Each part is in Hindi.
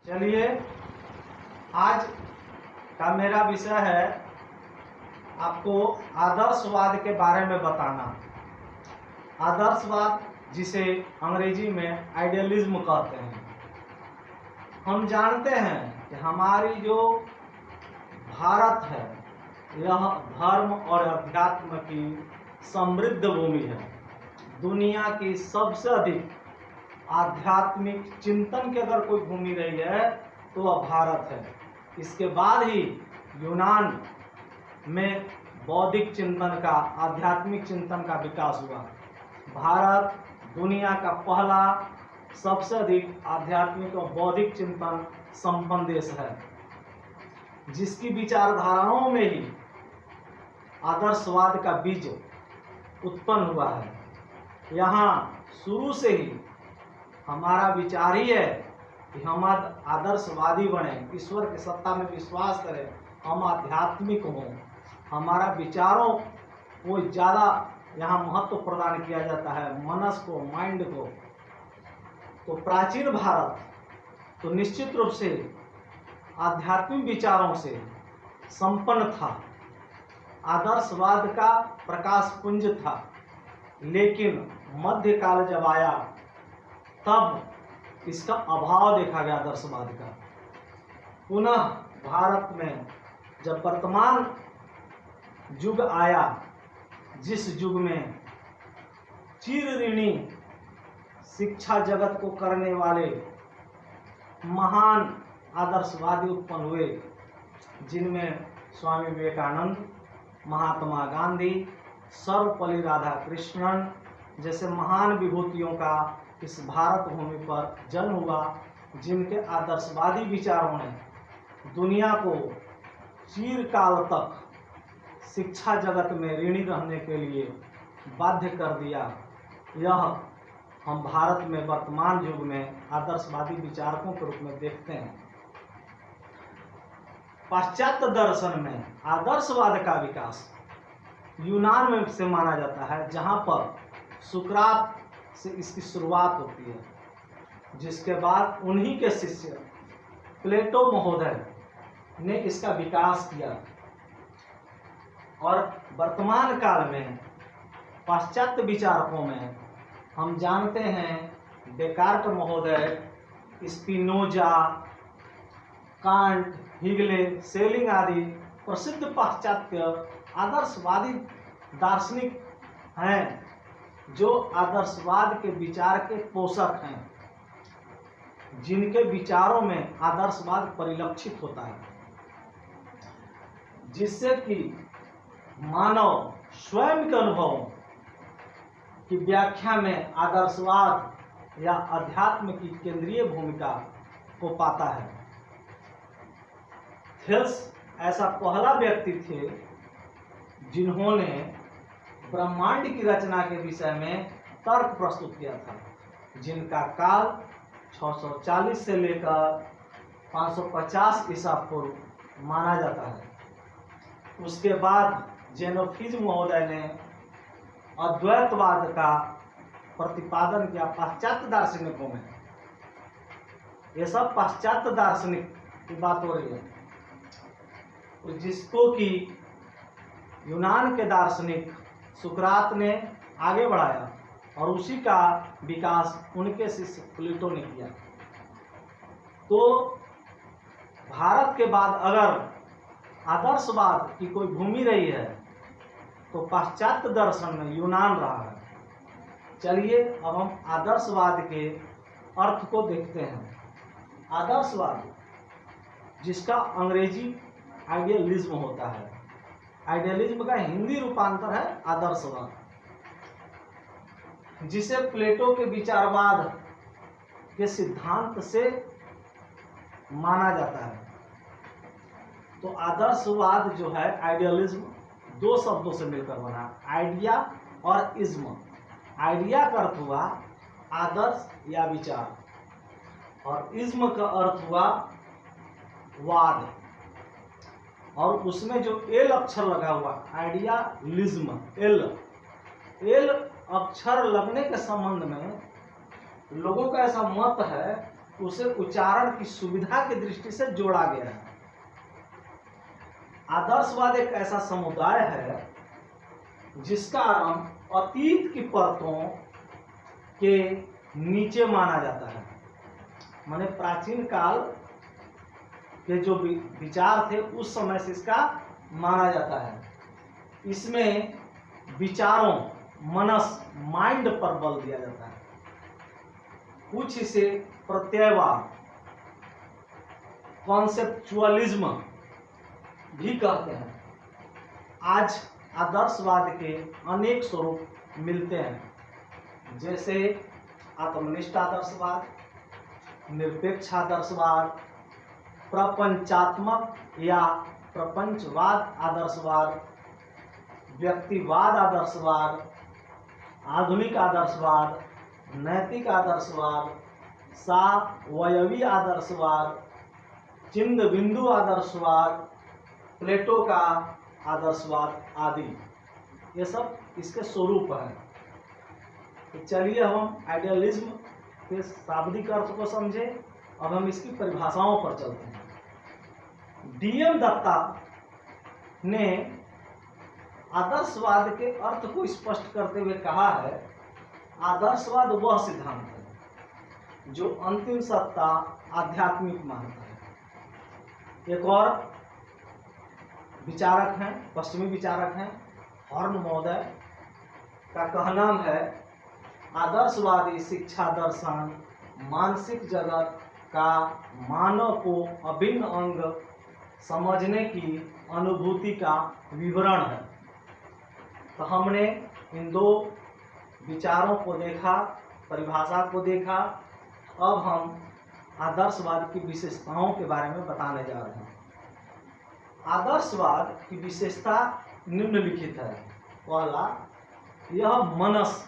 चलिए, आज का मेरा विषय है आपको आदर्शवाद के बारे में बताना। आदर्शवाद, जिसे अंग्रेजी में आइडियलिज्म कहते हैं। हम जानते हैं कि हमारी जो भारत है यह धर्म और अध्यात्म की समृद्ध भूमि है। दुनिया की सबसे अधिक आध्यात्मिक चिंतन की अगर कोई भूमि रही है तो वह भारत है। इसके बाद ही यूनान में बौद्धिक चिंतन का, आध्यात्मिक चिंतन का विकास हुआ। भारत दुनिया का पहला सबसे अधिक आध्यात्मिक और बौद्धिक चिंतन संपन्न देश है, जिसकी विचारधाराओं में ही आदर्शवाद का बीज उत्पन्न हुआ है। यहाँ शुरू से ही हमारा विचार ही है कि हम आदर्शवादी बने, ईश्वर की सत्ता में विश्वास करें, हम आध्यात्मिक हों। हमारा विचारों को ज़्यादा यहाँ महत्व प्रदान किया जाता है, मनस को, माइंड को। तो प्राचीन भारत तो निश्चित रूप से आध्यात्मिक विचारों से संपन्न था, आदर्शवाद का प्रकाश पुंज था। लेकिन मध्यकाल जब आया तब इसका अभाव देखा गया आदर्शवाद का। पुनः भारत में जब वर्तमान युग आया, जिस युग में चिर ऋणी शिक्षा जगत को करने वाले महान आदर्शवादी उत्पन्न हुए, जिनमें स्वामी विवेकानंद, महात्मा गांधी, सर्वपल्ली राधाकृष्णन जैसे महान विभूतियों का इस भारत भूमि पर जन्म हुआ, जिनके आदर्शवादी विचारों ने दुनिया को चिरकाल तक शिक्षा जगत में ऋणी रहने के लिए बाध्य कर दिया। यह हम भारत में वर्तमान युग में आदर्शवादी विचारकों के रूप में देखते हैं। पाश्चात्य दर्शन में आदर्शवाद का विकास यूनान में से माना जाता है, जहाँ पर सुकरात से इसकी शुरुआत होती है, जिसके बाद उन्हीं के शिष्य प्लेटो महोदय ने इसका विकास किया। और वर्तमान काल में पाश्चात्य विचारकों में हम जानते हैं डेकार्ट महोदय, स्पिनोजा, कांट, हिगले, सेलिंग आदि प्रसिद्ध पाश्चात्य आदर्शवादी दार्शनिक हैं, जो आदर्शवाद के विचार के पोषक हैं, जिनके विचारों में आदर्शवाद परिलक्षित होता है, जिससे कि मानव स्वयं के अनुभवों की व्याख्या में आदर्शवाद या अध्यात्म की केंद्रीय भूमिका को पाता है। थेल्स ऐसा पहला व्यक्ति थे जिन्होंने ब्रह्मांड की रचना के विषय में तर्क प्रस्तुत किया था, जिनका काल 640 से लेकर 550 ईसा पूर्व माना जाता है। उसके बाद जेनोफिज महोदय ने अद्वैतवाद का प्रतिपादन किया पाश्चात्य दार्शनिकों में। ये सब पाश्चात्य दार्शनिक की बात हो रही है, जिसको कि यूनान के दार्शनिक सुकरात ने आगे बढ़ाया और उसी का विकास उनके शिष्य प्लेटो ने किया। तो भारत के बाद अगर आदर्शवाद की कोई भूमि रही है तो पाश्चात्य दर्शन में यूनान रहा है। चलिए, अब हम आदर्शवाद के अर्थ को देखते हैं। आदर्शवाद, जिसका अंग्रेजी आइडियलिज्म होता है, आइडियलिज्म का हिंदी रूपांतर है आदर्शवाद, जिसे प्लेटो के विचारवाद के सिद्धांत से माना जाता है। तो आदर्शवाद जो है, आइडियलिज्म दो शब्दों से मिलकर बना, आइडिया और इज्म। आइडिया का अर्थ हुआ आदर्श या विचार, और इज्म का अर्थ हुआ वाद। और उसमें जो एल अक्षर लगा हुआ, आइडियालिज्म, एल अक्षर लगने के संबंध में लोगों का ऐसा मत है उसे उच्चारण की सुविधा की दृष्टि से जोड़ा गया है। आदर्शवाद एक ऐसा समुदाय है जिसका आरंभ अतीत की परतों के नीचे माना जाता है। माने प्राचीन काल के जो विचार थे उस समय से इसका माना जाता है। इसमें विचारों, मनस, माइंड पर बल दिया जाता है। कुछ इसे प्रत्ययवाद, कॉन्सेप्चुअलिज्म भी कहते हैं। आज आदर्शवाद के अनेक स्वरूप मिलते हैं, जैसे आत्मनिष्ठ आदर्शवाद, निरपेक्ष आदर्शवाद, प्रपंचात्मक या प्रपंचवाद आदर्शवाद, व्यक्तिवाद आदर्शवाद, आधुनिक आदर्शवाद, नैतिक आदर्शवाद, सावयवी आदर्शवाद, चिन्द बिंदु आदर्शवाद, प्लेटो का आदर्शवाद आदि। ये सब इसके स्वरूप हैं। तो चलिए हम आइडियलिज्म के शाब्दिक अर्थ को समझे। अब हम इसकी परिभाषाओं पर चलते हैं। डीएम दत्ता ने आदर्शवाद के अर्थ को स्पष्ट करते हुए कहा है, आदर्शवाद वह सिद्धांत है जो अंतिम सत्ता आध्यात्मिक मानता है। एक और विचारक हैं, पश्चिमी विचारक हैं, हॉर्न महोदय का कहना है, आदर्शवादी शिक्षा दर्शन मानसिक जगत का मानव को अभिन्न अंग समझने की अनुभूति का विवरण है। तो हमने इन दो विचारों को देखा, परिभाषा को देखा। अब हम आदर्शवाद की विशेषताओं के बारे में बताने जा रहे हैं। आदर्शवाद की विशेषता निम्नलिखित है। पहला, यह मनस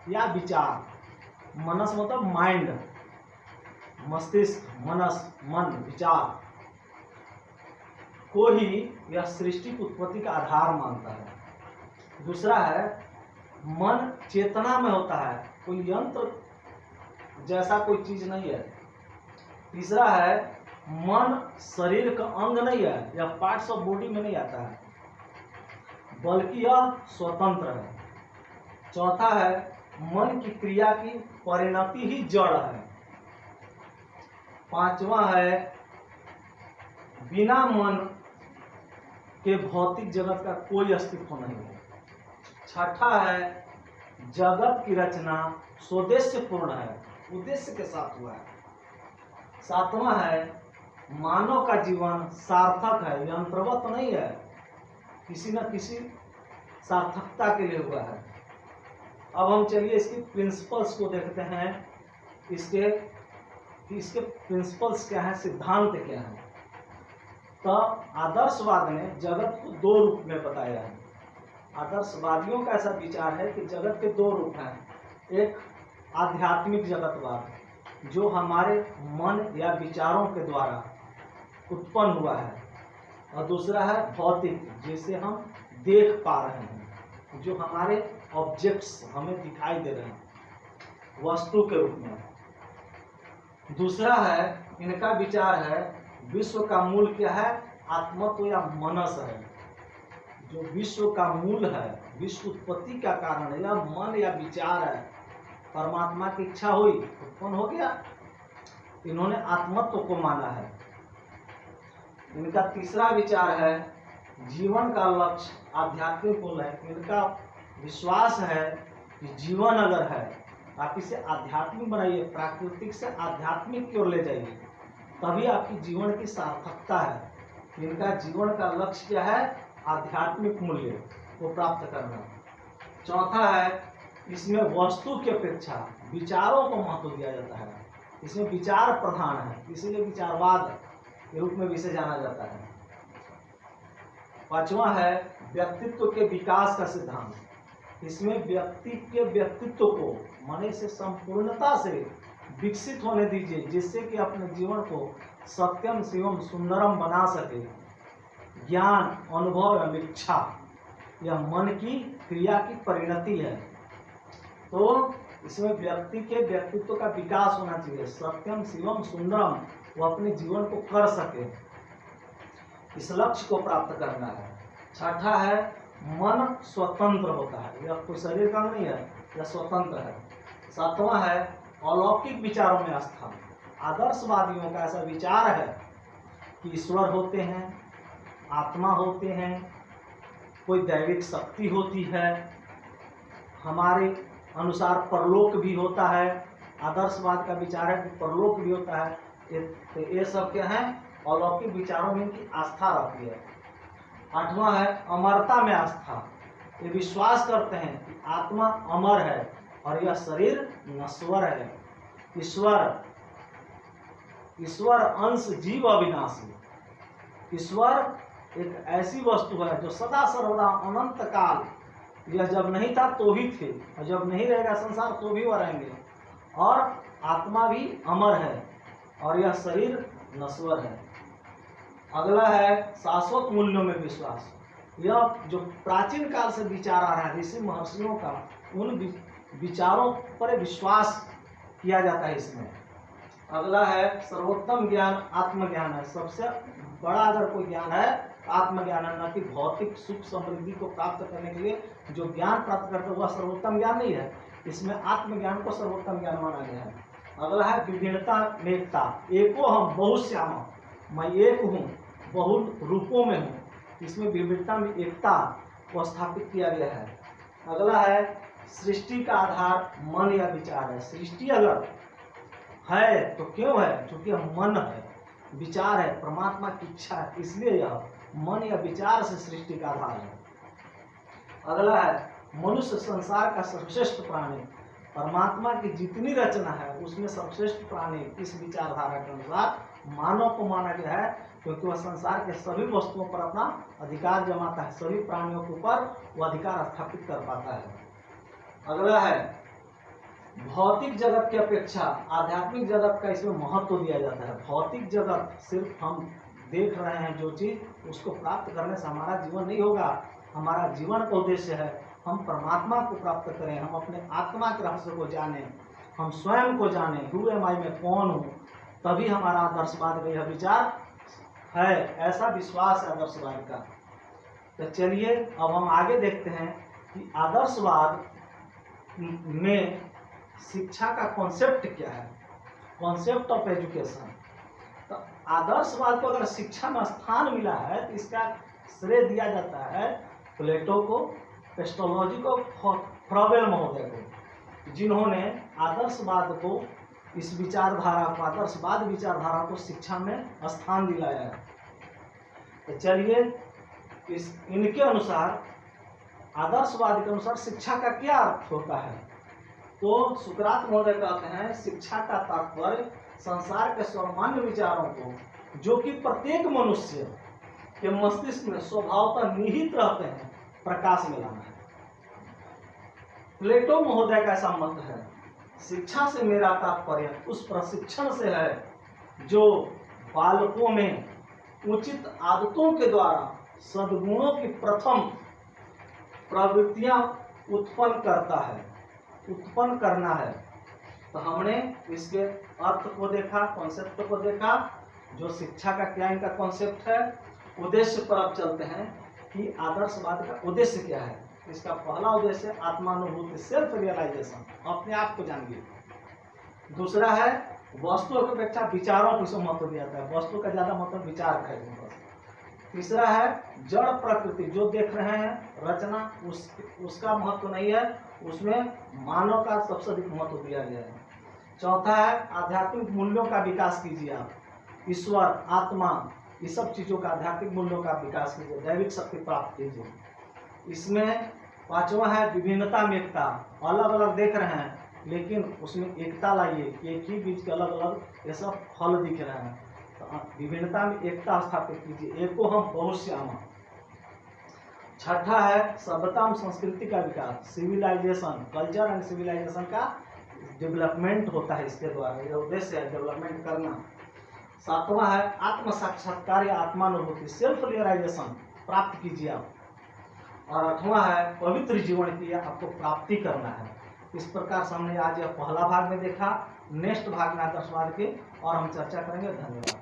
या विचार, मनस मतलब माइंड, मस्तिष्क, मनस, मन, विचार को ही यह सृष्टि की उत्पत्ति का आधार मानता है। दूसरा है, मन चेतना में होता है, कोई यंत्र जैसा कोई चीज नहीं है। तीसरा है, मन शरीर का अंग नहीं है, यह पार्ट्स ऑफ बॉडी में नहीं आता है, बल्कि यह स्वतंत्र है। चौथा है, मन की क्रिया की परिणति ही जड़ है। पांचवा है, बिना मन के भौतिक जगत का कोई अस्तित्व नहीं है। छठा है, जगत की रचना स्वदेश्य पूर्ण है, उद्देश्य के साथ हुआ है। सातवां है, मानव का जीवन सार्थक है, यंत्रवत नहीं है, किसी न किसी सार्थकता के लिए हुआ है। अब हम चलिए इसकी प्रिंसिपल्स को देखते हैं। इसके प्रिंसिपल्स क्या है, सिद्धांत क्या है। तो आदर्शवाद ने जगत को दो रूप में बताया है। आदर्शवादियों का ऐसा विचार है कि जगत के दो रूप हैं। एक आध्यात्मिक जगतवाद, जो हमारे मन या विचारों के द्वारा उत्पन्न हुआ है, और दूसरा है भौतिक, जिसे हम देख पा रहे हैं, जो हमारे ऑब्जेक्ट्स हमें दिखाई दे रहे हैं वस्तु के रूप में। दूसरा है, इनका विचार है, विश्व का मूल क्या है, आत्मत्व या मनस है। जो विश्व का मूल है, विश्व उत्पत्ति का कारण है, यह मन या विचार है। परमात्मा की इच्छा हुई, उत्पन्न हो गया। इन्होंने आत्मत्व को माना है। इनका तीसरा विचार है, जीवन का लक्ष्य आध्यात्मिक मूल है। इनका विश्वास है कि जीवन अगर है, आप इसे आध्यात्मिक बनाइए, प्राकृतिक से आध्यात्मिक की ओर ले जाइए, तभी आपकी जीवन की सार्थकता है। इनका जीवन का लक्ष्य क्या है, आध्यात्मिक मूल्य को प्राप्त करना। चौथा है, इसमें वस्तु की अपेक्षा विचारों को महत्व दिया जाता है। इसमें विचार प्रधान है, इसीलिए विचारवाद के रूप में इसे जाना जाता है। पांचवा है, व्यक्तित्व के विकास का सिद्धांत। इसमें व्यक्ति के व्यक्तित्व को माने से संपूर्णता से विकसित होने दीजिए, जिससे कि अपने जीवन को सत्यम शिवम सुंदरम बना सके। ज्ञान, अनुभव एवं इच्छा, यह मन की क्रिया की परिणति है। तो इसमें व्यक्ति के व्यक्तित्व का विकास होना चाहिए। सत्यम शिवम सुंदरम, वो अपने जीवन को कर सके, इस लक्ष्य को प्राप्त करना है। छठा है मन स्वतंत्र होता है, यह कोई शरीर का नहीं है, यह स्वतंत्र है। सातवां है अलौकिक विचारों में आस्था। आदर्शवादियों का ऐसा विचार है कि ईश्वर होते हैं, आत्मा होते हैं, कोई दैविक शक्ति होती है, हमारे अनुसार परलोक भी होता है। आदर्शवाद का विचार है कि परलोक भी होता है। ये सब क्या है, अलौकिक विचारों में इनकी आस्था रहती है। आठवां है अमरता में आस्था। ये विश्वास करते हैं कि आत्मा अमर है और यह शरीर नश्वर है। ईश्वर अंश जीव अविनाशी। ईश्वर एक ऐसी वस्तु है जो सदा सर्वदा अनंत काल, यह जब नहीं था तो भी थे और जब नहीं रहेगा संसार तो भी वह रहेंगे, और आत्मा भी अमर है और यह शरीर नश्वर है। अगला है शाश्वत मूल्यों में विश्वास। यह जो प्राचीन काल से विचार आ रहा है ऋषि महर्षियों का, उन विचारों पर विश्वास किया जाता है इसमें। अगला है सर्वोत्तम ज्ञान आत्मज्ञान है। सबसे बड़ा अगर कोई ज्ञान है आत्मज्ञान है, न कि भौतिक सुख समृद्धि को प्राप्त करने के लिए जो ज्ञान प्राप्त करते वह सर्वोत्तम ज्ञान नहीं है। इसमें आत्मज्ञान को सर्वोत्तम ज्ञान माना गया है। अगला है विभिन्नता में एकता। एको हम बहुत श्यामा, मैं एक हूँ बहुत रूपों में हूँ, इसमें विभिन्नता में एकता को स्थापित किया गया है। अगला है सृष्टि का आधार मन या विचार है। सृष्टि अगर है तो क्यों है, क्योंकि यह मन है, विचार है, परमात्मा की इच्छा है, इसलिए यह मन या विचार से सृष्टि का आधार है। अगला है मनुष्य संसार का सर्वश्रेष्ठ प्राणी। परमात्मा की जितनी रचना है उसमें सर्वश्रेष्ठ प्राणी इस विचारधारा के अनुसार मानव को माना गया है, क्योंकि वह संसार के सभी वस्तुओं पर अपना अधिकार जमाता है, सभी प्राणियों के ऊपर वह अधिकार स्थापित कर पाता है। अगला है भौतिक जगत की अपेक्षा आध्यात्मिक जगत का इसमें महत्व दिया जाता है। भौतिक जगत सिर्फ हम देख रहे हैं जो चीज, उसको प्राप्त करने से हमारा जीवन नहीं होगा। हमारा जीवन का उद्देश्य है हम परमात्मा को प्राप्त करें, हम अपने आत्मा के रहस्य को जानें, हम स्वयं को जानें, हु एम आई, में कौन हूँ, तभी हमारा आदर्शवाद का यह विचार है, ऐसा विश्वास है आदर्शवाद का। तो चलिए अब हम आगे देखते हैं कि आदर्शवाद में शिक्षा का कॉन्सेप्ट क्या है, कॉन्सेप्ट ऑफ एजुकेशन। तो आदर्शवाद को अगर शिक्षा में स्थान मिला है तो इसका श्रेय दिया जाता है प्लेटो को, पेस्टोलॉजी को, फ्रॉबेल महोदय को, जिन्होंने आदर्शवाद को, इस विचारधारा को, आदर्शवाद विचारधारा को शिक्षा में स्थान दिलाया है। तो चलिए इनके अनुसार, आदर्शवाद के अनुसार शिक्षा का क्या अर्थ होता है। तो सुकरात महोदय कहते हैं शिक्षा का तात्पर्य संसार के सर्वमान्य विचारों को, जो कि प्रत्येक मनुष्य के मस्तिष्क में स्वभावतः निहित रहते हैं, प्रकाश में लाना है। प्लेटो महोदय का ऐसा मत है, शिक्षा से मेरा तात्पर्य उस प्रशिक्षण से है जो बालकों में उचित आदतों के द्वारा सद्गुणों की प्रथम प्रवृत्तियां उत्पन्न करना है। तो हमने इसके अर्थ को देखा, कॉन्सेप्ट को देखा, जो शिक्षा का क्या इनका कॉन्सेप्ट है। उद्देश्य पर अब चलते हैं कि आदर्शवाद का उद्देश्य क्या है। इसका पहला उद्देश्य आत्मानुभूति, सेल्फ रियलाइजेशन, अपने आप को जानिए। दूसरा है वस्तु की अपेक्षा विचारों को महत्व दिया जाता है, वस्तु का ज्यादा महत्व विचार का है। तीसरा है जड़ प्रकृति, जो देख रहे हैं रचना, उसका महत्व नहीं है, उसमें मानव का सबसे अधिक महत्व दिया गया है। चौथा है आध्यात्मिक मूल्यों का विकास कीजिए आप, ईश्वर, आत्मा, ये सब चीजों का, आध्यात्मिक मूल्यों का विकास कीजिए, दैविक शक्ति प्राप्त कीजिए। इसमें पांचवा है विभिन्नता में एकता, अलग अलग देख रहे हैं लेकिन उसमें एकता लाइए, एक ही बीज के अलग अलग ये सब फल दिख रहे हैं, तो विभिन्नता में एकता स्थापित कीजिए, एको हम बहुत श्यामा। छठा है सभ्यता और संस्कृति का विकास, सिविलाइजेशन, कल्चर एंड सिविलाइजेशन का डेवलपमेंट होता है इसके द्वारा, यह उद्देश्य है डेवलपमेंट करना। सातवां है आत्म साक्षात्कार या आत्मानुभूति, सेल्फ रियलाइजेशन प्राप्त कीजिए आप। और आठवां है पवित्र जीवन की आपको प्राप्ति करना है। इस प्रकार से हमने आज यह पहला भाग में देखा। नेक्स्ट भाग में आदर्शवाद के और हम चर्चा करेंगे। धन्यवाद।